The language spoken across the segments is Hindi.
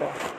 का।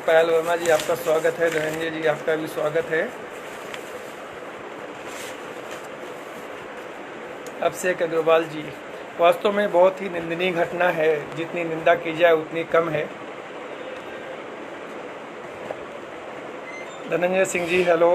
पायल वर्मा जी आपका स्वागत है। धनंजय जी आपका भी स्वागत है। अभिषेक अग्रवाल जी, वास्तव में बहुत ही निंदनीय घटना है, जितनी निंदा की जाए उतनी कम है। धनंजय सिंह जी हेलो।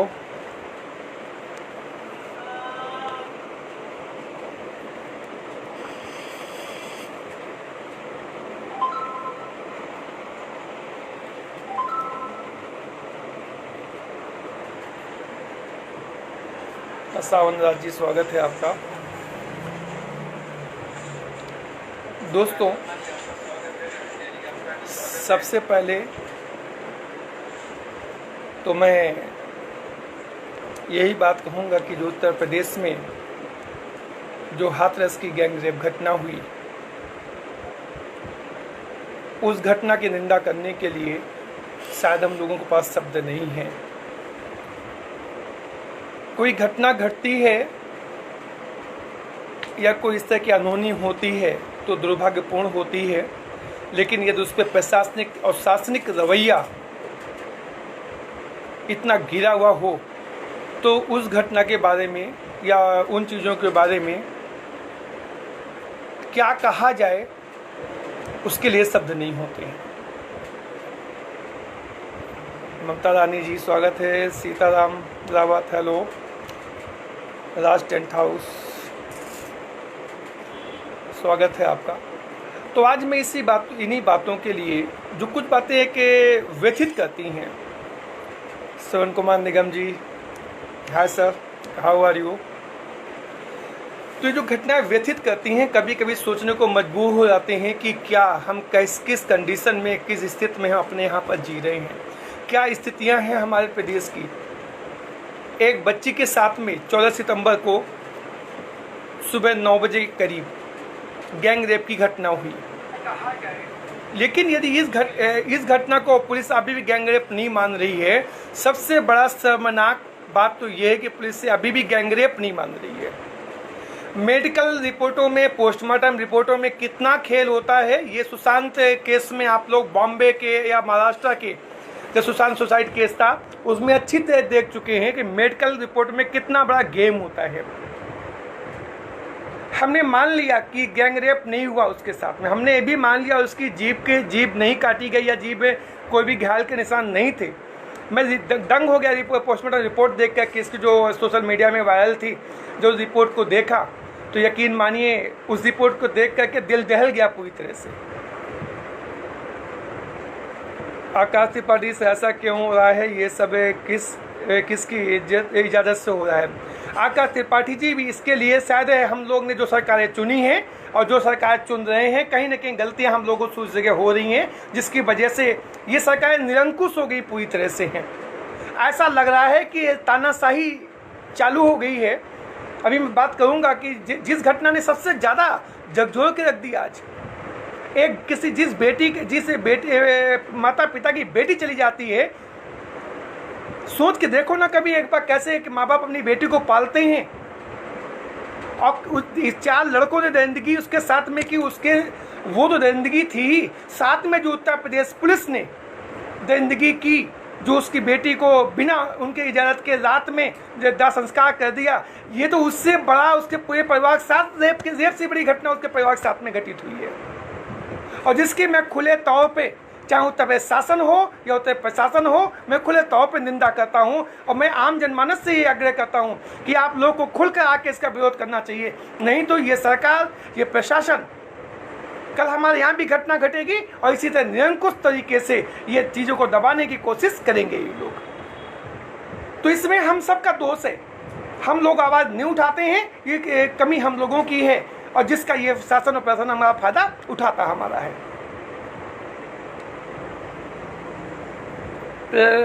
सावन राज जी स्वागत है आपका। दोस्तों, सबसे पहले तो मैं यही बात कहूँगा कि जो उत्तर प्रदेश में जो हाथरस की गैंगरेप घटना हुई, उस घटना की निंदा करने के लिए शायद हम लोगों के पास शब्द नहीं हैं। कोई घटना घटती है या कोई इस तरह की अनहोनी होती है तो दुर्भाग्यपूर्ण होती है, लेकिन यदि उस पर प्रशासनिक और शासनिक रवैया इतना गिरा हुआ हो तो उस घटना के बारे में या उन चीज़ों के बारे में क्या कहा जाए, उसके लिए शब्द नहीं होते हैं। ममता रानी जी स्वागत है। सीताराम रावत हेलो। राज टेंट हाउस स्वागत है आपका। तो आज मैं इन्हीं बातों के लिए जो कुछ बातें कि व्यथित करती हैं। Shravan Kumar Nigam ji hi sir, how are you. तो ये जो घटनाएं व्यथित करती हैं, कभी कभी सोचने को मजबूर हो जाते हैं कि क्या हम किस कंडीशन में, किस स्थिति में हम अपने यहाँ पर जी रहे हैं, क्या स्थितियाँ हैं हमारे प्रदेश की। एक बच्ची के साथ में 14 सितंबर को सुबह 9 बजे के करीब गैंग रेप की घटना हुई, लेकिन यदि इस घटना को पुलिस अभी भी गैंग रेप नहीं मान रही है, सबसे बड़ा शर्मनाक बात तो यह है कि पुलिस से अभी भी गैंग रेप नहीं मान रही है। मेडिकल रिपोर्टों में, पोस्टमार्टम रिपोर्टों में कितना खेल होता है, ये सुशांत केस में आप लोग बॉम्बे के या महाराष्ट्र के जो सुशांत सुसाइड केस था उसमें अच्छी तरह देख चुके हैं कि मेडिकल रिपोर्ट में कितना बड़ा गेम होता है। हमने मान लिया कि गैंग रेप नहीं हुआ उसके साथ में, हमने ये भी मान लिया उसकी जीभ नहीं काटी गई या जीभ में कोई भी घायल के निशान नहीं थे। मैं दंग हो गया पोस्टमार्टम रिपोर्ट देख कर कि इसकी जो सोशल मीडिया में वायरल थी, जो रिपोर्ट को देखा तो यकीन मानिए उस रिपोर्ट को देख करके दिल दहल गया पूरी तरह से। आकाश त्रिपाठी से ऐसा क्यों हो रहा है, ये सब किसकी इजाज़त से हो रहा है। आकाश त्रिपाठी जी भी इसके लिए शायद हम लोग ने जो सरकारें चुनी हैं और जो सरकार चुन रहे हैं, कहीं ना कहीं गलतियां हम लोगों से उस जगह हो रही हैं, जिसकी वजह से ये सरकारें निरंकुश हो गई पूरी तरह से हैं। ऐसा लग रहा है कि तानाशाही चालू हो गई है। अभी मैं बात करूंगा कि जिस घटना ने सबसे ज़्यादा झकझोर के रख दिया आज, माता पिता की बेटी चली जाती है, सोच के देखो ना कभी एक बार कैसे कि माँ बाप अपनी बेटी को पालते हैं और 4 लड़कों ने दरिंदगी उसके साथ में की, उसके वो तो दरिंदगी थी ही, साथ में जो उत्तर प्रदेश पुलिस ने दरिंदगी की जो उसकी बेटी को बिना उनके इजाज़त के रात में दाह संस्कार कर दिया, ये तो उससे बड़ा उसके पूरे परिवार के साथ रेप से बड़ी घटना उसके परिवार के साथ में घटित हुई है, और जिसकी मैं खुले तौर पे, चाहे उत्तर प्रदेश शासन हो या उत्तर प्रशासन हो, मैं खुले तौर पे निंदा करता हूं। और मैं आम जनमानस से ये आग्रह करता हूं कि आप लोगों को खुलकर आके इसका विरोध करना चाहिए, नहीं तो ये सरकार, ये प्रशासन, कल हमारे यहाँ भी घटना घटेगी और इसी तरह निरंकुश तरीके से ये चीज़ों को दबाने की कोशिश करेंगे ये लोग। तो इसमें हम सबका दोष है, हम लोग आवाज़ नहीं उठाते हैं, ये कमी हम लोगों की है, और जिसका ये शासन और प्रशासन हमारा फायदा उठाता हमारा है।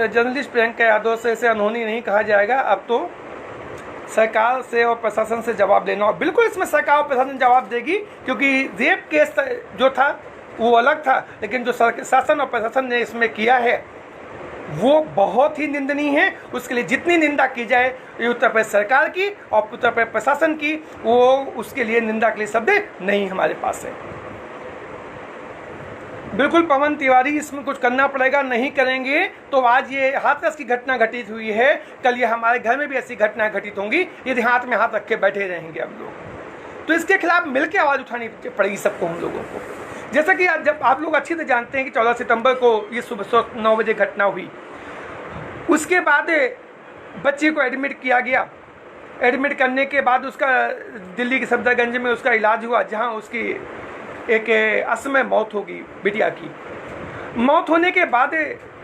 जर्नलिस्ट प्रियंका यादव से इसे अनहोनी नहीं कहा जाएगा, अब तो सरकार से और प्रशासन से जवाब लेना, और बिल्कुल इसमें सरकार और प्रशासन जवाब देगी, क्योंकि रेप केस जो था वो अलग था, लेकिन जो शासन और प्रशासन ने इसमें किया है वो बहुत ही निंदनीय है। उसके लिए जितनी निंदा की जाए उत्तर प्रदेश सरकार की और उत्तर प्रदेश प्रशासन की, वो उसके लिए निंदा के लिए शब्द नहीं हमारे पास है। बिल्कुल पवन तिवारी, इसमें कुछ करना पड़ेगा, नहीं करेंगे तो आज ये हाथरस की घटना घटित हुई है, कल ये हमारे घर में भी ऐसी घटना घटित होंगी यदि हाथ में हाथ रखे बैठे रहेंगे हम लोग। तो इसके खिलाफ मिलकर आवाज़ उठानी पड़ेगी सबको, हम लोगों को। जैसा कि जब आप लोग अच्छी तरह जानते हैं कि 14 सितंबर को ये सुबह 9 बजे घटना हुई, उसके बाद बच्चे को एडमिट किया गया। एडमिट करने के बाद उसका दिल्ली के सफदरगंज में उसका इलाज हुआ, जहाँ उसकी एक असमय मौत होगी। बिटिया की मौत होने के बाद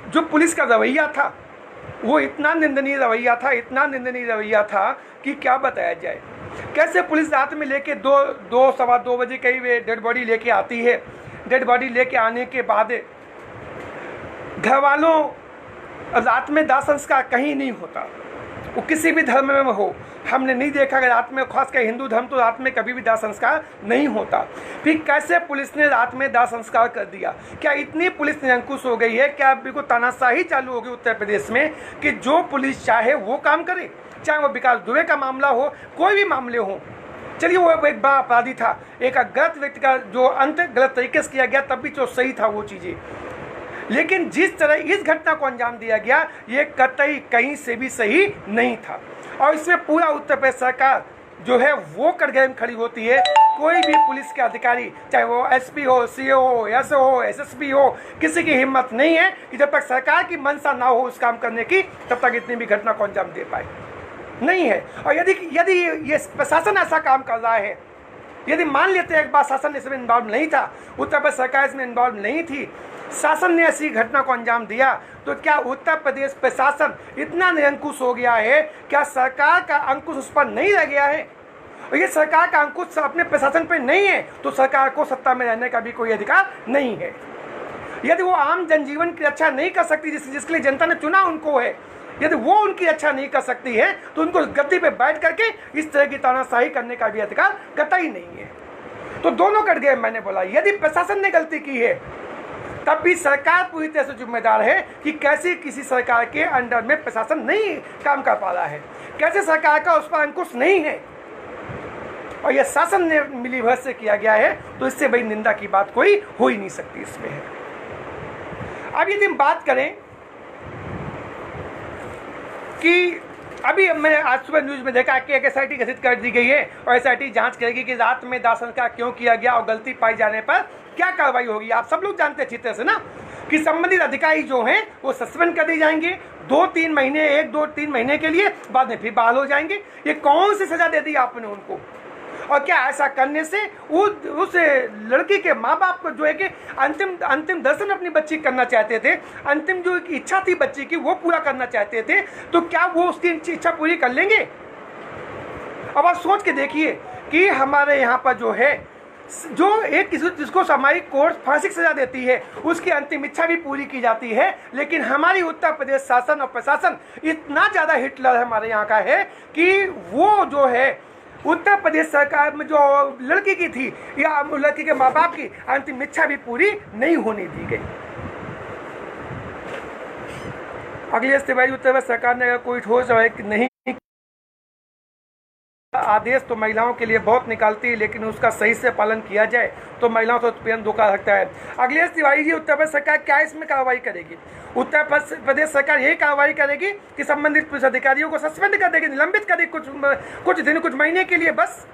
जो पुलिस का रवैया था वो इतना निंदनीय रवैया था, इतना निंदनीय रवैया था कि क्या बताया जाए। कैसे पुलिस रात में लेके दो सवा 2 बजे कई वे डेड बॉडी लेके आती है। डेड बॉडी लेके आने के बाद घर वालों, रात में दाह संस्कार कहीं नहीं होता, वो किसी भी धर्म में हो, हमने नहीं देखा। अगर रात में, खासकर हिंदू धर्म, तो रात में कभी भी दाह संस्कार नहीं होता। फिर कैसे पुलिस ने रात में दाह संस्कार कर दिया? क्या इतनी पुलिस निरंकुश हो गई है? क्या बिल्कुल तानाशाही चालू हो गई उत्तर प्रदेश में कि जो पुलिस चाहे वो काम करे? चाहे वो विकास दुबे का मामला हो, कोई भी मामले हो, चलिए वो एक बड़ा अपराधी था, एक गलत व्यक्ति का जो अंत गलत तरीके से किया गया, तब भी जो सही था वो चीज़ें, लेकिन जिस तरह इस घटना को अंजाम दिया गया ये कतई कहीं से भी सही नहीं था। और इसमें पूरा उत्तर प्रदेश सरकार जो है वो कटघरे में खड़ी होती है। कोई भी पुलिस के अधिकारी, चाहे वो एसपी हो, सीओ हो, एसओ हो, एसएसपी हो, किसी की हिम्मत नहीं है कि जब तक सरकार की मंशा ना हो उस काम करने की, तब तक इतनी भी घटना को अंजाम दे पाए, नहीं है। और यदि ये प्रशासन ऐसा काम कर रहा है, यदि मान लेते हैं एक बार शासन इसमें इन्वॉल्व नहीं था, उत्तर प्रदेश सरकार इसमें इन्वॉल्व नहीं थी, शासन ने ऐसी घटना को अंजाम दिया, तो क्या उत्तर प्रदेश प्रशासन इतना निरंकुश हो गया है? क्या सरकार का अंकुश उस पर नहीं रह गया है? और ये सरकार का अंकुश अपने प्रशासन पर नहीं है तो सरकार को सत्ता में रहने का भी कोई अधिकार नहीं है। यदि वो आम जनजीवन की रक्षा नहीं कर सकती जिसके लिए जनता ने चुना उनको है, यदि वो उनकी रक्षा नहीं कर सकती है, तो उनको गद्दी पे बैठ करके इस तरह की तानाशाही करने का भी अधिकार कतई नहीं है। तो दोनों कट गए। मैंने बोला यदि प्रशासन ने गलती की है तब भी सरकार पूरी तरह से जिम्मेदार है कि कैसे किसी सरकार के अंडर में प्रशासन नहीं काम कर पा रहा है, कैसे सरकार का उस पर अंकुश नहीं है, और यह शासन ने मिलीभगत से किया गया है, तो इससे बड़ी निंदा की बात कोई हो ही नहीं सकती इसमें है। अब यदि हम बात करें कि अभी मैंने आज सुबह न्यूज़ में देखा कि एक एसआईटी गठित कर दी गई है और एसआईटी जांच करेगी कि रात में दाह संस्कार क्यों किया गया और गलती पाई जाने पर क्या कार्रवाई होगी। आप सब लोग जानते हैं अच्छी तरह से ना कि संबंधित अधिकारी जो हैं वो सस्पेंड कर दिए जाएंगे 2-3 महीने, 1-2-3 महीने के लिए, बाद में फिर बहाल हो जाएंगे। ये कौन सी सजा दे दी आपने उनको? और क्या ऐसा करने से उस लड़की के माँ बाप को जो है कि अंतिम दर्शन अपनी बच्ची करना चाहते थे, अंतिम जो इच्छा थी बच्ची की वो पूरा करना चाहते थे, तो क्या वो उसकी इच्छा पूरी कर लेंगे? अब आप सोच के देखिए कि हमारे यहाँ पर जो है जो एक जिसको हमारी कोर्ट फांसी की सजा देती है उसकी अंतिम इच्छा भी पूरी की जाती है, लेकिन हमारी उत्तर प्रदेश शासन और प्रशासन इतना ज़्यादा हिटलर हमारे यहाँ का है कि वो जो है उत्तर प्रदेश सरकार में जो लड़की की थी या लड़की के माँ बाप की अंतिम इच्छा भी पूरी नहीं होने दी गई। अगले तिवारी उत्तर प्रदेश सरकार ने अगर कोई ठोस नहीं आदेश तो महिलाओं के लिए बहुत निकालती है, लेकिन उसका सही से पालन किया जाए तो महिलाओं को तुरंत धोखा रखता है। अखिलेश तिवारी जी, उत्तर प्रदेश सरकार क्या इसमें कार्रवाई करेगी? उत्तर प्रदेश सरकार यही कार्रवाई करेगी कि संबंधित पुलिस अधिकारियों को सस्पेंड कर देगी, निलंबित कर देगी कुछ दिन, कुछ महीने के लिए बस।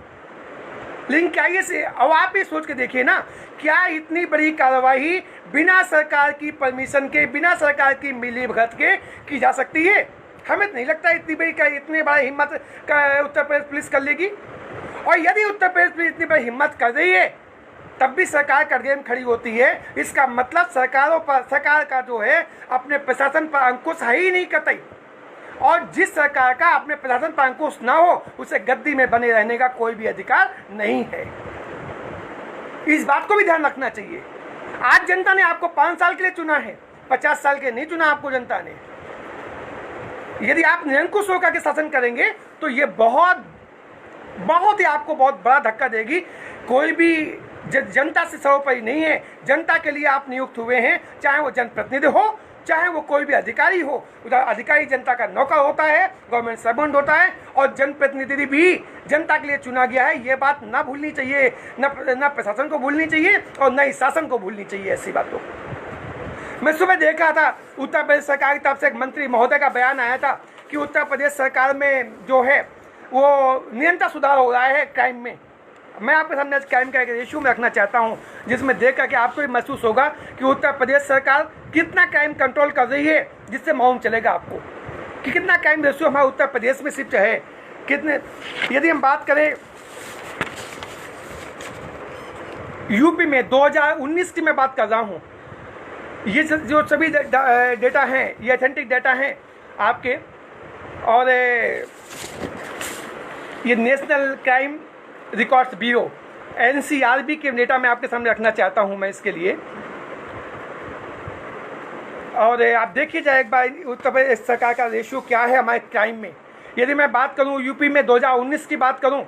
लेकिन क्या ये से, अब आप ये सोच के देखिए ना, क्या इतनी बड़ी कार्रवाई बिना सरकार की परमिशन के, बिना सरकार की मिलीभगत के की जा सकती है? हमें नहीं लगता इतनी बड़ा हिम्मत का उत्तर प्रदेश पुलिस कर लेगी। और यदि उत्तर प्रदेश पुलिस इतनी बड़ी हिम्मत कर रही है तब भी सरकार कड़गे में खड़ी होती है, इसका मतलब सरकार का जो है अपने प्रशासन पर अंकुश है ही नहीं कतई। और जिस सरकार का अपने प्रशासन पर अंकुश ना हो उसे गद्दी में बने रहने का कोई भी अधिकार नहीं है। इस बात को भी ध्यान रखना चाहिए। आज जनता ने आपको 5 साल के लिए चुना है, 50 साल के नहीं चुना आपको जनता ने। यदि आप निरंकुश होकर के शासन करेंगे तो ये बहुत ही आपको बहुत बड़ा धक्का देगी। कोई भी जनता से सर्वोपरि नहीं है, जनता के लिए आप नियुक्त हुए हैं, चाहे वो जनप्रतिनिधि हो, चाहे वो कोई भी अधिकारी हो। उधर अधिकारी जनता का नौकर होता है, गवर्नमेंट सर्वेंट होता है, और जनप्रतिनिधि भी जनता के लिए चुना गया है। ये बात ना भूलनी चाहिए, न प्रशासन को भूलनी चाहिए और न ही शासन को भूलनी चाहिए ऐसी बातों। मैं सुबह देख रहा था, उत्तर प्रदेश सरकार की तरफ से एक मंत्री महोदय का बयान आया था कि उत्तर प्रदेश सरकार में जो है वो निरंतर सुधार हो रहा है क्राइम में। मैं आपके सामने आज क्राइम का एक रेशियो में रखना चाहता हूं, जिसमें देख करके आपको भी महसूस होगा कि उत्तर प्रदेश सरकार कितना क्राइम कंट्रोल कर रही है, जिससे मालूम चलेगा आपको कि कितना क्राइम रेशियो हमारे उत्तर प्रदेश में शिफ्ट है। कितने, यदि हम बात करें यूपी में 2019 की मैं बात कर रहा हूँ, ये जो सभी डेटा हैं ये ऑथेंटिक डेटा हैं आपके, और ये national crime records bureau NCRB के डेटा मैं आपके सामने रखना चाहता हूं मैं इसके लिए। और आप देखिए जाए एक बार उत्तर प्रदेश सरकार का रेशियो क्या है हमारे क्राइम में। यदि मैं बात करूं यूपी में 2019 की बात करूं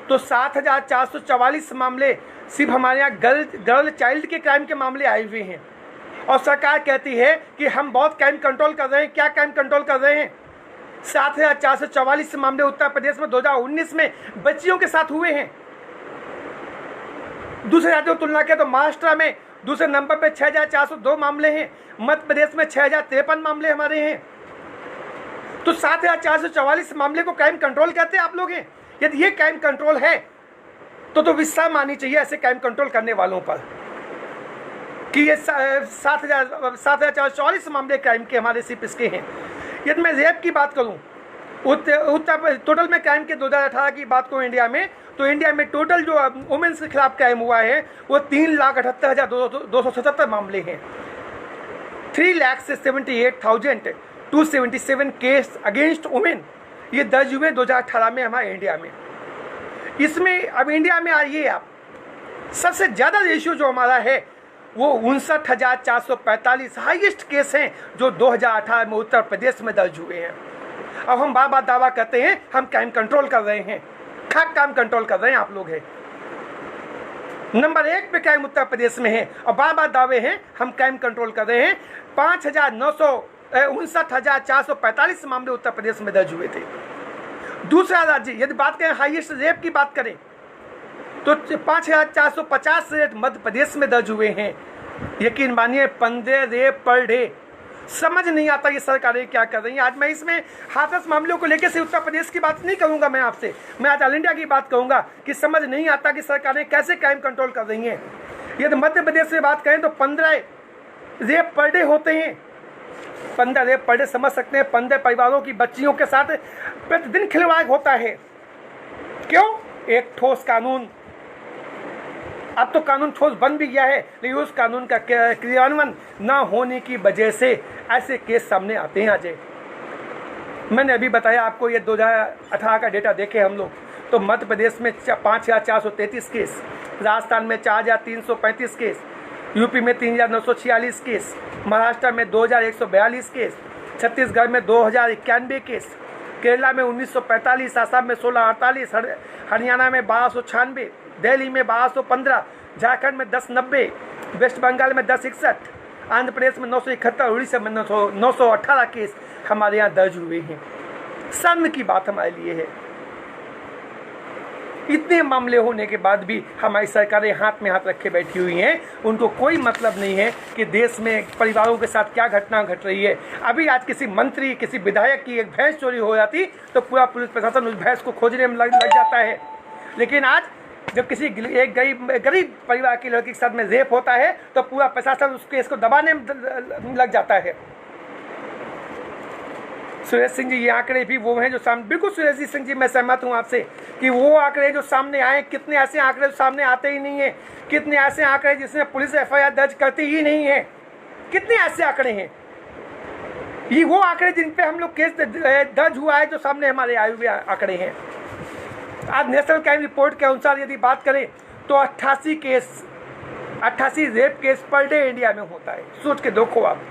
तो 7,444 मामले सिर्फ हमारे यहाँ गर्ल चाइल्ड के क्राइम के मामले आए हुए हैं। और सरकार कहती है कि हम बहुत क्राइम कंट्रोल कर रहे हैं। क्या क्राइम कंट्रोल कर रहे हैं? 7,444 मामले उत्तर प्रदेश में 2019 में बच्चियों के साथ हुए हैं। दूसरे राज्यों की तुलना करें तो महाराष्ट्र में दूसरे नंबर पे 6,402 मामले हैं, मध्य प्रदेश में 6,053 मामले हमारे हैं। तो 7,444 मामले को क्राइम कंट्रोल कहते हैं आप लोग हैं। यदि ये क्राइम कंट्रोल है तो विस्तार माननी चाहिए ऐसे क्राइम कंट्रोल करने वालों पर कि ये 7,444 मामले क्राइम के हमारे सिर्फ इसके हैं। यदि मैं रेप की बात करूं, उत्तर टोटल में क्राइम के 2018 की बात करूं इंडिया में, तो इंडिया में टोटल जो वुमेन्स के खिलाफ क्राइम हुआ है वो 3,78,277 मामले हैं। 3,78,277 केस अगेंस्ट वुमेन ये दर्ज हुए 2018 में हमारे इंडिया में। इसमें अब इंडिया में आइए आप, सबसे ज़्यादा रेशियो जो हमारा है वो 59,445 हाईएस्ट केस हैं जो 2018 में उत्तर प्रदेश में दर्ज हुए हैं। अब हम बार बार दावा करते हैं हम क्राइम कंट्रोल कर रहे हैं, खाक काम कंट्रोल कर रहे हैं आप लोग हैं। नंबर 1 पे क्राइम उत्तर प्रदेश में है और बार बार दावे हैं हम क्राइम कंट्रोल कर रहे हैं। 59,445 मामले उत्तर प्रदेश में दर्ज हुए थे। दूसरा राज्य यदि बात करें हाईएस्ट रेप की बात करें तो 5,450 रेप मध्य प्रदेश में दर्ज हुए हैं। यकीन मानिए 15 रेप पर डे। समझ नहीं आता ये सरकारें क्या कर रही हैं। आज मैं इसमें हाथरस मामलों को लेकर से उत्तर प्रदेश की बात नहीं करूंगा, मैं आपसे मैं आज ऑल इंडिया की बात कहूंगा कि समझ नहीं आता कि सरकारें कैसे क्राइम कंट्रोल कर रही हैं। यदि मध्य प्रदेश से बात करें तो 15 रेप पर डे होते हैं। 15 रेप पर डे समझ सकते हैं, 15 परिवारों की बच्चियों के साथ प्रतिदिन खिलवाड़ होता है। क्यों? एक ठोस कानून, अब तो कानून ठोस बन भी गया है, लेकिन उस कानून का क्रियान्वयन न होने की वजह से ऐसे केस सामने आते हैं। आज मैंने अभी बताया आपको, ये 2018 का डेटा देखे हम लोग तो मध्य प्रदेश में 5,433 केस, राजस्थान में 4,335 केस, यूपी में 3,946 केस, महाराष्ट्र में 2,142 केस, छत्तीसगढ़ में 2,091 केस, केरला में 1945, आसाम में 1648, हरियाणा में 1296, दिल्ली में 1215, झारखंड में 1090, वेस्ट बंगाल में 1061, आंध्र प्रदेश में 971, उड़ीसा में 918 केस हमारे यहाँ दर्ज हुए हैं। शर्म की बात हमारे लिए है। इतने मामले होने के बाद भी हमारी सरकारें हाथ में हाथ रखे बैठी हुई हैं। उनको कोई मतलब नहीं है कि देश में परिवारों के साथ क्या घटना घट रही है। अभी आज किसी मंत्री, किसी विधायक की एक भैंस चोरी हो जाती तो पूरा पुलिस प्रशासन उस भैंस को खोजने में लग जाता है। लेकिन आज जब किसी एक गरीब परिवार की लड़की के साथ में रेप होता है तो पूरा प्रशासन उस केस को दबाने में लग जाता है। सुरेश सिंह जी, ये आंकड़े भी वो हैं जो सामने, बिल्कुल सुरेश सिंह जी मैं सहमत हूँ आपसे कि वो आंकड़े जो सामने आए, कितने ऐसे आंकड़े जो सामने आते ही नहीं हैं, कितने ऐसे आंकड़े जिसमें पुलिस FIR दर्ज करती ही नहीं है, कितने ऐसे आंकड़े हैं। ये वो आंकड़े जिन पे हम लोग केस दर्ज हुआ है जो सामने हमारे आए हुए आंकड़े हैं। आज नेशनल क्राइम रिपोर्ट के अनुसार यदि बात करें तो 88 rape case per day India में होता है। सोच के देखो आप,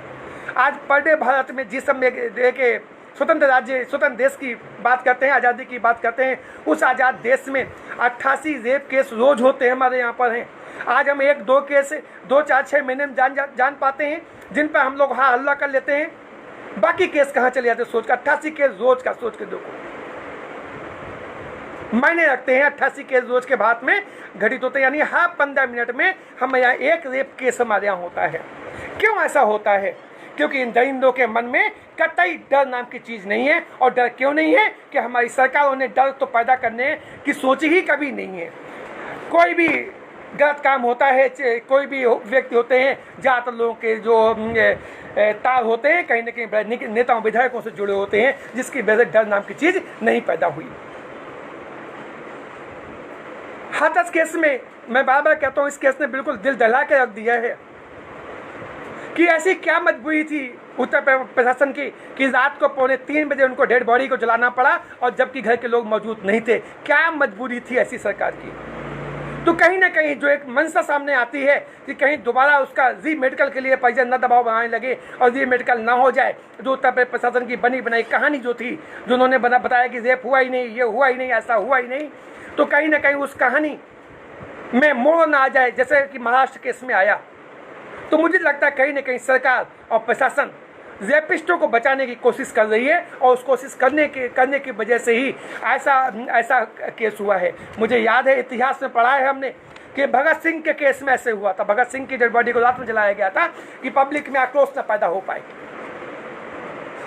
आज पर डे भारत में जिस समय के स्वतंत्र राज्य, स्वतंत्र देश की बात करते हैं, आज़ादी की बात करते हैं, उस आज़ाद देश में 88 रेप केस रोज होते हैं हमारे यहाँ पर हैं। आज हम 1-2 केस 2, 4, 6 महीने में जान पाते हैं, जिन पर हम लोग हाँ हल्ला कर लेते हैं। बाकी केस कहाँ चले जाते हैं सोच का। 88 केस रोज का, सोच के देखो, मायने रखते हैं। 88 केस रोज के बाद में घटित होते हैं, यानी हर 15 मिनट में हमें यहाँ एक रेप केस हमारे यहाँ होता है। क्यों ऐसा होता है? क्योंकि इन दरिंदों के मन में कतई डर नाम की चीज़ नहीं है। और डर क्यों नहीं है? कि हमारी सरकारों ने डर तो पैदा करने की सोच ही कभी नहीं है। कोई भी गलत काम होता है, कोई भी व्यक्ति होते हैं, ज़्यादातर लोगों के जो तार होते हैं कहीं न कहीं बड़े नेताओं विधायकों से जुड़े होते हैं, जिसकी वजह से डर नाम की चीज़ नहीं पैदा हुई। हाथरस केस में मैं बार बार कहता हूँ, इस केस ने बिल्कुल दिल दहला के रख दिया है कि ऐसी क्या मजबूरी थी उत्तर प्रशासन की कि रात को 2:45 बजे उनको डेड बॉडी को जलाना पड़ा, और जबकि घर के लोग मौजूद नहीं थे। क्या मजबूरी थी ऐसी सरकार की? तो कहीं ना कहीं जो एक मंशा सामने आती है कि कहीं दोबारा उसका री मेडिकल के लिए पैसा न दबाव बनाने लगे और री मेडिकल ना हो जाए। जो उत्तर प्रशासन की बनी बनाई कहानी जो थी, जो उन्होंने बताया कि रेप हुआ ही नहीं, ये हुआ ही नहीं, ऐसा हुआ ही नहीं, तो कहीं ना कहीं उस कहानी में मोड़ ना आ जाए, जैसे कि महाराष्ट्र केस में आया। तो मुझे लगता है कहीं ना कहीं सरकार और प्रशासन रेपिस्टों को बचाने की कोशिश कर रही है, और उस कोशिश करने की वजह से ही ऐसा केस हुआ है। मुझे याद है, इतिहास में पढ़ा है हमने कि भगत सिंह के केस में ऐसे हुआ था। भगत सिंह की डेड बॉडी को रात में जलाया गया था कि पब्लिक में आक्रोश न पैदा हो पाए,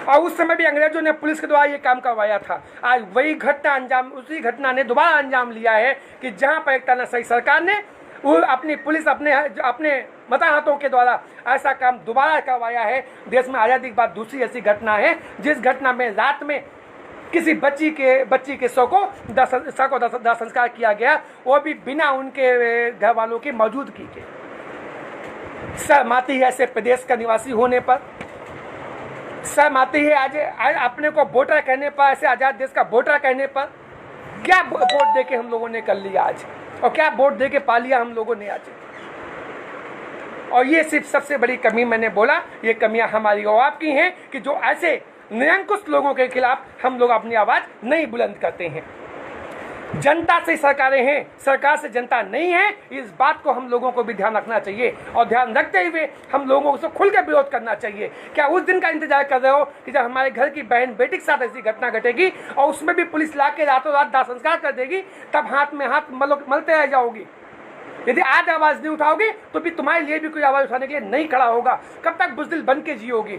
और उस समय भी अंग्रेजों ने पुलिस के द्वारा ये काम करवाया था। आज वही घटना उसी घटना ने दोबारा अंजाम लिया है कि जहाँ पर एक तानाशाही सरकार ने वो अपनी पुलिस अपने मताहतों के द्वारा ऐसा काम दोबारा करवाया है। देश में आज़ादी के बाद दूसरी ऐसी घटना है जिस घटना में रात में किसी बच्ची के शव को दाह संस्कार किया गया, वो भी बिना उनके घर वालों की मौजूदगी के। शर्म आती है ऐसे प्रदेश का निवासी होने पर, शर्म आती है आज अपने को वोटर कहने पर, ऐसे आज़ाद देश का वोटर कहने पर। क्या वोट दे के हम लोगों ने कर लिया आज, और क्या वोट दे के पा लिया हम लोगों ने आज। और ये सिर्फ सबसे बड़ी कमी मैंने बोला, ये कमियां हमारी और आपकी हैं कि जो ऐसे निरंकुश लोगों के खिलाफ हम लोग अपनी आवाज़ नहीं बुलंद करते हैं। जनता से सरकारें हैं, सरकार से जनता नहीं है, इस बात को हम लोगों को भी ध्यान रखना चाहिए। और ध्यान रखते हुए हम लोगों को खुल के विरोध करना चाहिए। क्या उस दिन का इंतजार कर रहे हो कि जब हमारे घर की बहन बेटी के साथ ऐसी घटना घटेगी और उसमें भी पुलिस ला के रातों रात दाह संस्कार कर देगी, तब हाथ में हाथ मलते रह जाओगी? यदि आज आवाज़ नहीं उठाओगे तो भी तुम्हारे लिए भी कोई आवाज़ उठाने के लिए नहीं खड़ा होगा। कब तक बुज़दिल बन के जियोगी?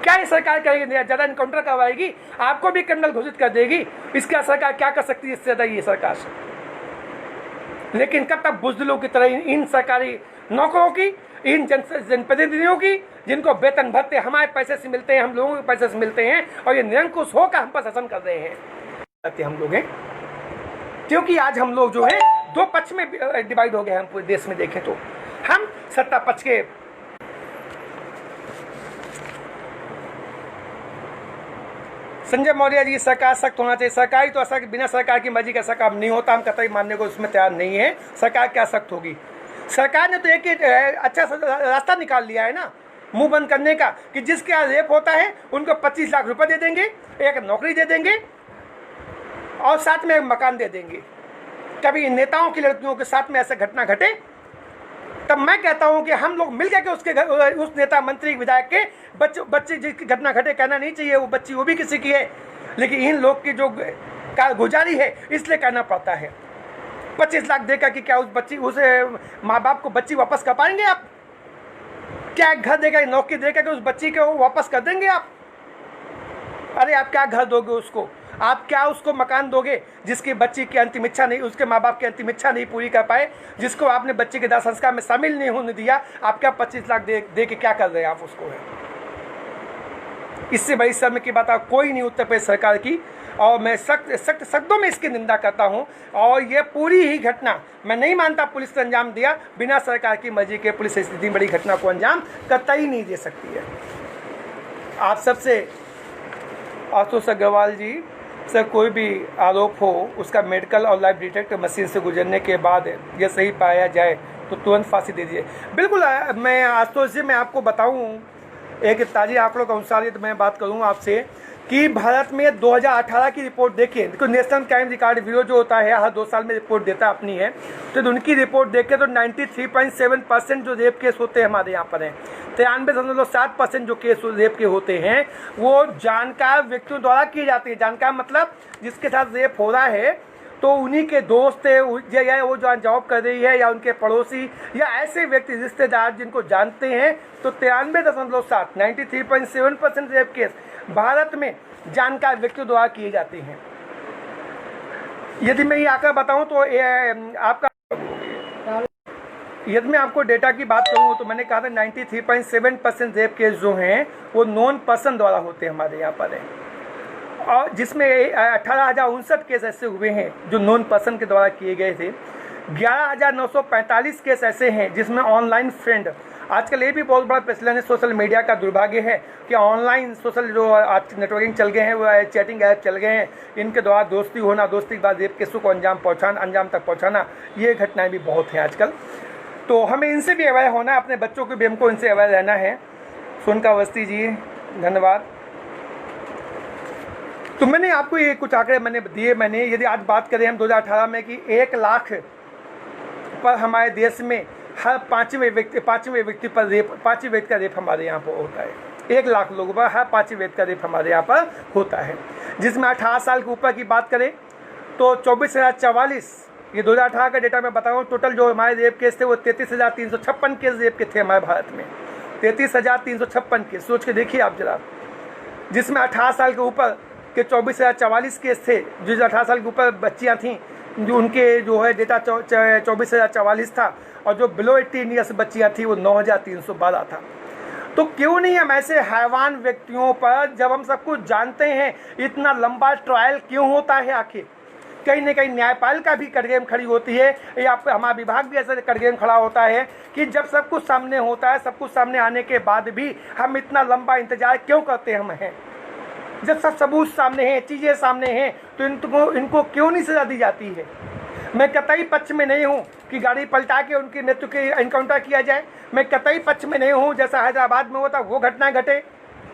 क्या ये सरकार करेगी? ज़्यादा इनकाउंटर करवाएगी, आपको भी क्रिमिनल घोषित कर देगी। इसका सरकार क्या कर सकती है इससे ज़्यादा? ये सरकार से। लेकिन कब तक बुज़दिलों की तरह इन सरकारी नौकरों की, इन जनप्रतिनिधियों की, जिनको वेतन भत्ते हमारे पैसे से मिलते हैं, हम लोगों के पैसे से मिलते हैं, और ये निरंकुश होकर हम पर शासन कर रहे हैं, हम लोग हैं। क्योंकि आज हम लोग जो है दो पक्ष में डिवाइड हो गए हैं। हम पूरे देश में देखें तो हम सत्ता पक्ष के संजय मौर्य जी, सरकार सख्त होना चाहिए। सरकारी तो ऐसा कि बिना सरकार की मर्जी का ऐसा काम नहीं होता, हम कतई मानने को उसमें तैयार नहीं है। सरकार क्या सख्त होगी? सरकार ने तो एक अच्छा रास्ता निकाल लिया है ना, मुंह बंद करने का, कि जिसके यहाँ रेप होता है उनको 25 लाख रुपए दे देंगे, एक नौकरी दे देंगे और साथ में एक मकान दे देंगे। कभी इन नेताओं की लड़कियों के साथ में ऐसा घटना घटे तब मैं कहता हूं कि हम लोग मिल के उसके उस नेता, मंत्री, विधायक के बच्चे जिसकी घटना घटे, कहना नहीं चाहिए वो बच्ची वो भी किसी की है, लेकिन इन लोग की जो कारगुजारी है इसलिए कहना पड़ता है। 25 लाख देकर कि क्या उस माँ बाप को बच्ची वापस कर पाएंगे आप? क्या घर देकर, नौकरी देकर कि उस बच्ची को वापस कर देंगे आप? अरे आप क्या घर दोगे उसको? आप क्या उसको मकान दोगे जिसकी बच्ची की अंतिम इच्छा नहीं, उसके माँ बाप की अंतिम इच्छा नहीं पूरी कर पाए, जिसको आपने बच्चे के दाह संस्कार में शामिल नहीं होने दिया? आप क्या 25 लाख दे के क्या कर रहे हैं आप उसको? है इससे बड़ी शर्म की बात आप कोई नहीं उत्तर प्रदेश सरकार की, और मैं सख्त शब्दों में इसकी निंदा करता हूं। और ये पूरी ही घटना मैं नहीं मानता पुलिस ने अंजाम दिया, बिना सरकार की मर्जी के पुलिस इतनी बड़ी घटना को अंजाम कतई नहीं दे सकती है। आप सबसे आशुतोष अग्रवाल जी से कोई भी आरोप हो, उसका मेडिकल और लाइव डिटेक्टर मशीन से गुजरने के बाद यह सही पाया जाए तो तुरंत फांसी दे दीजिए। बिल्कुल, मैं आशुतोष जी मैं आपको बताऊं एक ताज़े आंकड़ों के अनुसार तो मैं बात करूं आपसे कि भारत में 2018 की रिपोर्ट देखिए, तो नेशनल क्राइम रिकॉर्ड ब्यूरो जो होता है हर 2 साल में रिपोर्ट देता अपनी है, तो उनकी रिपोर्ट देखें तो 93.7% जो रेप केस होते हैं हमारे यहाँ पर हैं, 93.7% जो केस रेप के होते हैं वो जानकार व्यक्तियों द्वारा किए जाते हैं। जानकार मतलब जिसके साथ रेप हो रहा है तो उन्हीं के दोस्त है, या वो जो जॉब कर रही है, या उनके पड़ोसी, या ऐसे व्यक्ति रिश्तेदार जिनको जानते हैं। तो 93.7 93.7% रेप केस भारत में जानकार व्यक्तियों द्वारा किए जाते हैं। यदि मैं ये आकर बताऊं तो आपका, यदि मैं आपको डेटा की बात करूं तो मैंने कहा था 93.7% रेप केस जो हैं वो नॉन पर्सन द्वारा होते हैं हमारे यहाँ पर है, और जिसमें 18,059 केस ऐसे हुए हैं जो नॉन पर्सन के द्वारा किए गए थे। 11,945 केस ऐसे हैं जिसमें ऑनलाइन फ्रेंड, आजकल ये भी बहुत बड़ा प्रचलन है, सोशल मीडिया का दुर्भाग्य है कि ऑनलाइन सोशल जो आज नेटवर्किंग चल गए हैं, वो चैटिंग ऐप चल गए हैं, इनके द्वारा दोस्ती होना, दोस्ती के बाद रेप केसों को अंजाम तक पहुँचाना, ये घटनाएँ भी बहुत हैं आजकल। तो हमें इनसे भी अवेयर होना है, अपने बच्चों को भी हमको इनसे अवेयर रहना है। सोनका अवस्थी जी धन्यवाद। तो मैंने आपको ये कुछ आंकड़े मैंने दिए। यदि आज बात करें हम 2018 में कि 1 लाख पर हमारे देश में हर पाँचवें व्यक्ति पर रेप, 5वें व्यक्ति का रेप हमारे यहाँ पर होता है। 1 लाख लोगों पर हर 5वें व्यक्ति का रेप हमारे यहाँ पर होता है। जिसमें 18 साल के ऊपर की बात करें तो 24,044, ये 2018 का डेटा मैं बता रहा हूँ। टोटल जो हमारे रेप केस थे वो 33,356 केस रेप के थे हमारे भारत में, 33,356 केस, सोच के देखिए आप जरा। जिसमें 18 साल के ऊपर के 24,044 केस थे, जो 18 साल के ऊपर बच्चियाँ थीं, जो उनके जो है डेटा 24,044 था, और जो बिलो 18 ईयर्स बच्चियाँ थी वो 9,312 था। तो क्यों नहीं हम ऐसे हैवान व्यक्तियों पर, जब हम सब कुछ जानते हैं, इतना लंबा ट्रायल क्यों होता है? आखिर कहीं न कहीं न्यायपालिका भी कटघरे में खड़ी होती है, या हमारा विभाग भी ऐसे कटघरे में खड़ा होता है कि जब सब कुछ सामने होता है, सब कुछ सामने आने के बाद भी हम इतना लंबा इंतजार क्यों करते हैं? जब सब सबूत सामने हैं, चीज़ें सामने हैं, तो इनको क्यों नहीं सजा दी जाती है? मैं कतई पक्ष में नहीं हूँ कि गाड़ी पलटा के उनकी मृत्यु के एनकाउंटर किया जाए। मैं कतई पक्ष में नहीं हूँ जैसा हैदराबाद में होता वो घटनाएं घटे,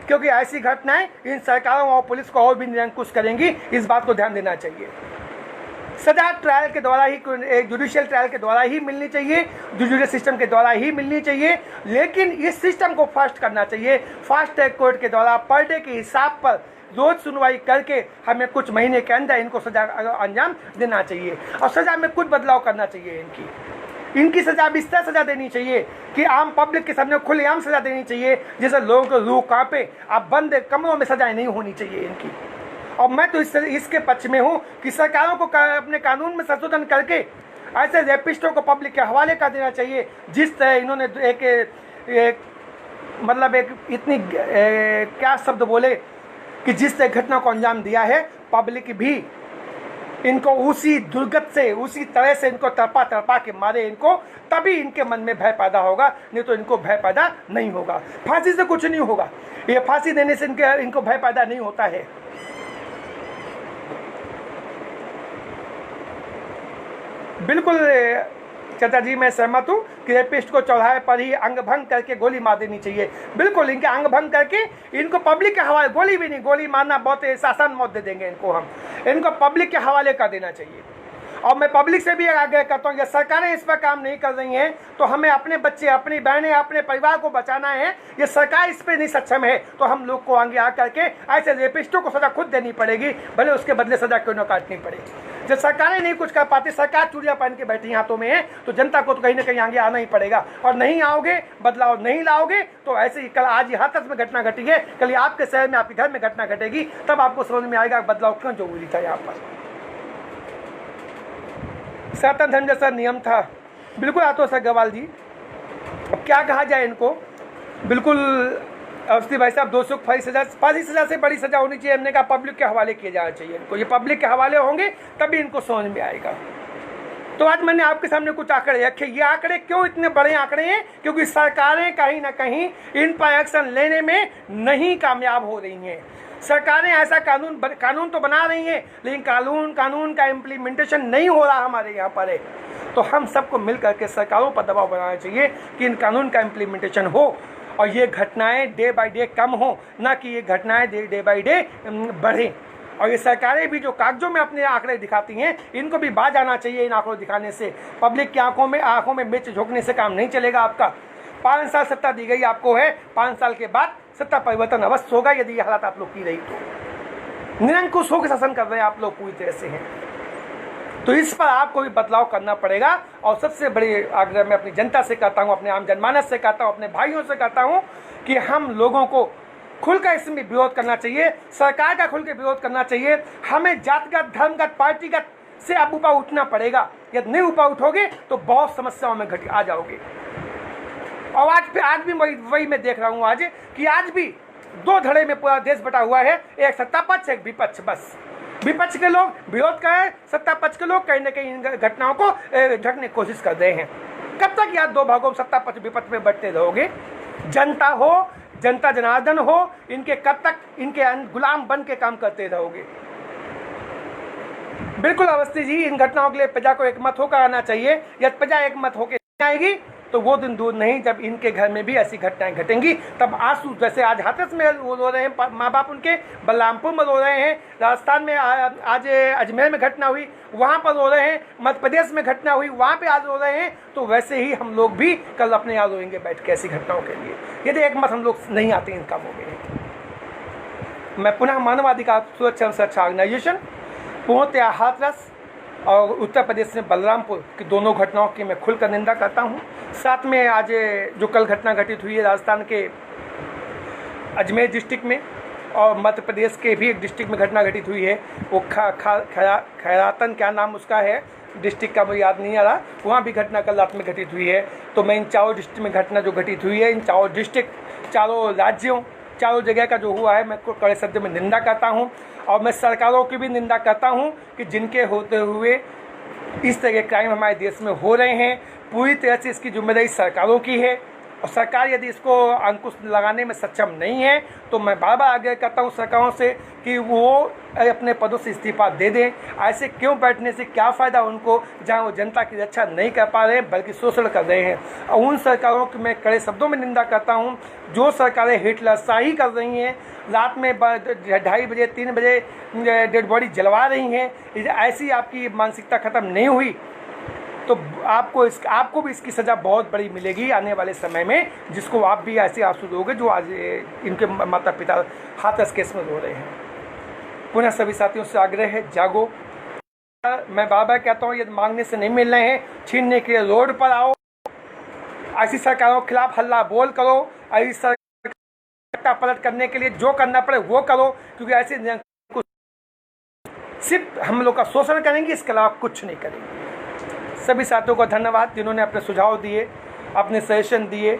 क्योंकि ऐसी घटनाएं इन सरकारों और पुलिस को और भी निरंकुश करेंगी। इस बात को ध्यान देना चाहिए। सजा ट्रायल के द्वारा ही, जुडिशियल ट्रायल के द्वारा ही मिलनी चाहिए, जुडिशियल सिस्टम के द्वारा ही मिलनी चाहिए, लेकिन इस सिस्टम को फास्ट करना चाहिए। फास्ट ट्रैक कोर्ट के द्वारा पर डे के हिसाब पर रोज सुनवाई करके हमें कुछ महीने के अंदर इनको सजा अंजाम देना चाहिए, और सजा में कुछ बदलाव करना चाहिए। इनकी सजा भी इस तरह सजा देनी चाहिए कि आम पब्लिक के सामने खुलेआम सजा देनी चाहिए, जिससे लोगों को रूह कांपे। अब बंद कमरों में सजाएं नहीं होनी चाहिए इनकी। और मैं तो इसके पक्ष में हूँ कि सरकारों को अपने कानून में संशोधन करके ऐसे रेपिस्टों को पब्लिक के हवाले कर देना चाहिए। जिस तरह इन्होंने एक इतनी क्या शब्द बोले कि जिस तरह घटना को अंजाम दिया है, पब्लिक भी इनको उसी दुर्गत से, उसी तरह से इनको तड़पा के मारे इनको, तभी इनके मन में भय पैदा होगा, नहीं तो इनको भय पैदा नहीं होगा। फांसी से कुछ नहीं होगा, ये फांसी देने से इनको भय पैदा नहीं होता है। बिल्कुल चाचा जी, मैं सहमत हूँ कि रेपिस्ट को चौराहे पर ही अंग भंग करके गोली मार देनी चाहिए। बिल्कुल, इनके अंग भंग करके इनको पब्लिक के हवाले, गोली भी नहीं, गोली मारना बहुत आसान मौत दे देंगे इनको पब्लिक के हवाले कर देना चाहिए। और मैं पब्लिक से भी आग्रह करता हूँ कि सरकारें इस पर काम नहीं कर रही हैं तो हमें अपने बच्चे, अपनी बहनें, अपने परिवार को बचाना है। ये सरकार इस पर नहीं सक्षम है तो हम लोग को आगे आ करके ऐसे रेपिस्टों को सजा खुद देनी पड़ेगी, भले उसके बदले सजा क्यों न काटनी पड़े। जब सरकारें नहीं कुछ कर पाती, सरकार चूड़ियां पहन के बैठी हाथों में है, तो जनता को तो कहीं ना कहीं आगे आना ही पड़ेगा। और नहीं आओगे, बदलाव नहीं लाओगे, तो ऐसे ही कल आज हाथरस में घटना घटी है, कल आपके शहर में आपके घर में घटना घटेगी, तब आपको समझ में आएगा बदलाव क्यों जरूरी था। यहाँ पर सनातन धर्म जैसा नियम था, बिल्कुल आतोष अग्रवाल जी, अब क्या कहा जाए इनको, बिल्कुल अवस्थी भाई साहब 200 फांसी सजा से बड़ी सजा होनी चाहिए। हमने कहा पब्लिक के हवाले किए जाना चाहिए इनको, ये पब्लिक के हवाले होंगे तभी इनको समझ में आएगा। तो आज मैंने आपके सामने कुछ आंकड़े रखे। ये आंकड़े क्यों इतने बड़े आंकड़े हैं? क्योंकि सरकारें कहीं ना कहीं इन पर एक्शन लेने में नहीं कामयाब हो रही हैं। सरकारें ऐसा कानून तो बना रही हैं, लेकिन कानून का इम्प्लीमेंटेशन नहीं हो रहा हमारे यहाँ पर है। तो हम सबको मिल करके सरकारों पर दबाव बनाना चाहिए कि इन कानून का इम्प्लीमेंटेशन हो और ये घटनाएं डे बाय डे कम हो, ना कि ये घटनाएं डे बाय डे बढ़ें। और ये सरकारें भी जो कागजों में अपने आंकड़े दिखाती हैं, इनको भी बाज आना चाहिए इन आंकड़ों दिखाने से। पब्लिक की आंखों में मिर्च झोंकने से काम नहीं चलेगा आपका। 5 साल सत्ता दी गई आपको है, 5 साल के बाद सत्ता परिवर्तन अवश्य होगा यदि ये हालात आप लोग की रही तो। निरंकुश होकर शासन कर रहे हैं आप लोग, पूरी तरह से हैं। तो इस पर आपको भी बदलाव करना पड़ेगा। और सबसे बड़ी आग्रह मैं अपनी जनता से करता हूँ, अपने आम जनमानस से करता हूँ, अपने भाइयों से करता हूँ कि हम लोगों को खुलकर इसमें विरोध करना चाहिए, सरकार का खुल के विरोध करना चाहिए। हमें जातगत, धर्मगत, पार्टीगत से अब ऊपर उठना पड़ेगा। यदि नहीं ऊपर उठोगे तो बहुत समस्याओं में आ जाओगे। और आज भी वही मैं देख रहा हूँ आज कि आज भी 2 धड़े में पूरा देश बटा हुआ है, एक सत्ता पक्ष, एक विपक्ष। बस विपक्ष के लोग विरोध कर रहे हैं, सत्ता पक्ष के लोग कहीं ना कहीं इन घटनाओं को ढकने की कोशिश कर रहे हैं। कब तक यार 2 भागों में सत्ता पक्ष विपक्ष में बढ़ते रहोगे? जनता हो, जनता जनार्दन हो, इनके कब तक इनके गुलाम बन के काम करते रहोगे? बिल्कुल अवस्थी जी, इन घटनाओं के लिए प्रजा को एकमत होकर आना चाहिए। यदि प्रजा एकमत होकर आएगी तो वो दिन दूर नहीं जब इनके घर में भी ऐसी घटनाएं घटेंगी। तब आंसू, जैसे आज हाथरस में रो रहे हैं माँ बाप उनके, बलरामपुर में रो रहे हैं, राजस्थान में आज अजमेर में घटना हुई वहाँ पर रो रहे हैं, मध्य प्रदेश में घटना हुई वहाँ पे आज रो रहे हैं, तो वैसे ही हम लोग भी कल अपने यहाँ रोएंगे बैठ के ऐसी घटनाओं के लिए, यदि एकमत हम लोग नहीं आते इन कामों में। मैं पुनः मानवाधिकार सुरक्षा ऑर्गेनाइजेशन पूर्णतया हाथरस और उत्तर प्रदेश में बलरामपुर की दोनों घटनाओं की मैं खुलकर निंदा करता हूं। साथ में आज जो कल घटना घटित हुई है राजस्थान के अजमेर डिस्ट्रिक्ट में और मध्य प्रदेश के भी एक डिस्ट्रिक्ट में घटना घटित हुई है, वो खैरातन क्या नाम उसका है डिस्ट्रिक्ट का, मुझे याद नहीं आ रहा, वहाँ भी घटना कल रात में घटित हुई है। तो मैं इन चारों डिस्ट्रिक्ट में घटना जो घटित हुई है, इन चारों डिस्ट्रिक्ट, चारों राज्यों, चारों जगह का जो हुआ है, मैं कड़े शब्द में निंदा करता हूँ। और मैं सरकारों की भी निंदा करता हूँ कि जिनके होते हुए इस तरह के क्राइम हमारे देश में हो रहे हैं, पूरी तरह से इसकी जिम्मेदारी सरकारों की है। और सरकार यदि इसको अंकुश लगाने में सक्षम नहीं है तो मैं बार बार आग्रह करता हूँ सरकारों से कि वो अपने पदों से इस्तीफा दे दें। ऐसे क्यों बैठने से क्या फ़ायदा उनको, जहाँ वो जनता की रक्षा नहीं कर पा रहे हैं बल्कि शोषण कर रहे हैं। और उन सरकारों की मैं कड़े शब्दों में निंदा करता हूँ जो सरकारें हिटलरशाही कर रही हैं, रात में 2:30 बजे 3 बजे डेड बॉडी जलवा रही हैं। ऐसी आपकी मानसिकता ख़त्म नहीं हुई तो आपको भी इसकी सज़ा बहुत बड़ी मिलेगी आने वाले समय में, जिसको आप भी ऐसे आंसू दोगे जो आज इनके माता पिता हाथरस केस में रो रहे हैं। पुनः सभी साथियों से आग्रह है, जागो। मैं बार बार कहता हूँ, यदि मांगने से नहीं मिल रहे हैं, छीनने के लिए रोड पर आओ, ऐसी सरकारों के खिलाफ हल्ला बोल करो, ऐसी सरकार पलट करने के लिए जो करना पड़े वो करो, क्योंकि ऐसे सिर्फ हम लोग का शोषण करेंगे, इसके अलावा कुछ नहीं करेंगे। सभी साथियों को धन्यवाद जिन्होंने अपने सुझाव दिए, अपने सजेशन दिए।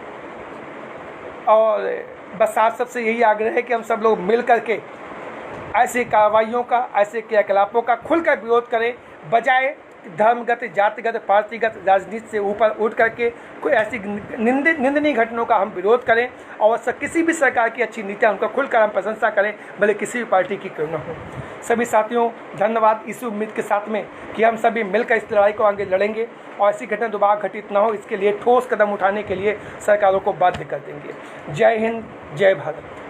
और बस आप सबसे यही आग्रह है कि हम सब लोग मिल करके ऐसी कार्रवाइयों का, ऐसे क्रियाकलापों का खुलकर विरोध करें, बजाय धर्मगत, जातिगत, पार्टीगत राजनीति से ऊपर उठ करके कोई ऐसी निंदनीय घटनाओं का हम विरोध करें। और किसी भी सरकार की अच्छी नीतियाँ उनका खुलकर हम प्रशंसा करें, भले किसी भी पार्टी की क्यों न हो। सभी साथियों धन्यवाद, इसी उम्मीद के साथ में कि हम सभी मिलकर इस लड़ाई को आगे लड़ेंगे और ऐसी घटना दोबारा घटित न हो, इसके लिए ठोस कदम उठाने के लिए सरकारों को बाध्य कर देंगे। जय हिंद, जय भारत।